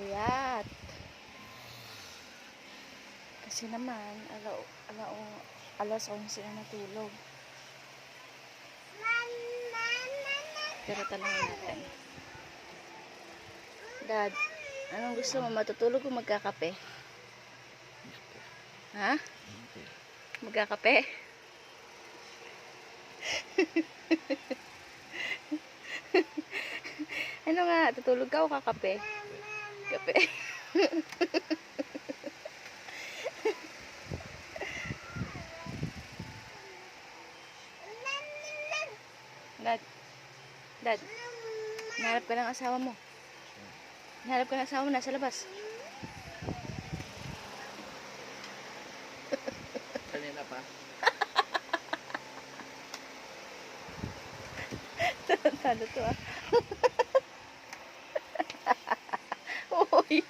Puyat. Kasi naman, alas 11 na natulog. Pero talangin natin. Dad, anong gusto mo? Matutulog o magkakape? Ha? Magkakape? Ano nga? Tutulog ka o kakape? Kape. Dad, nahanap ka ng asawa mo. Nahanap ka ng asawa mo, nasa labas. Kanina pa. Tarantado to ah. Uy.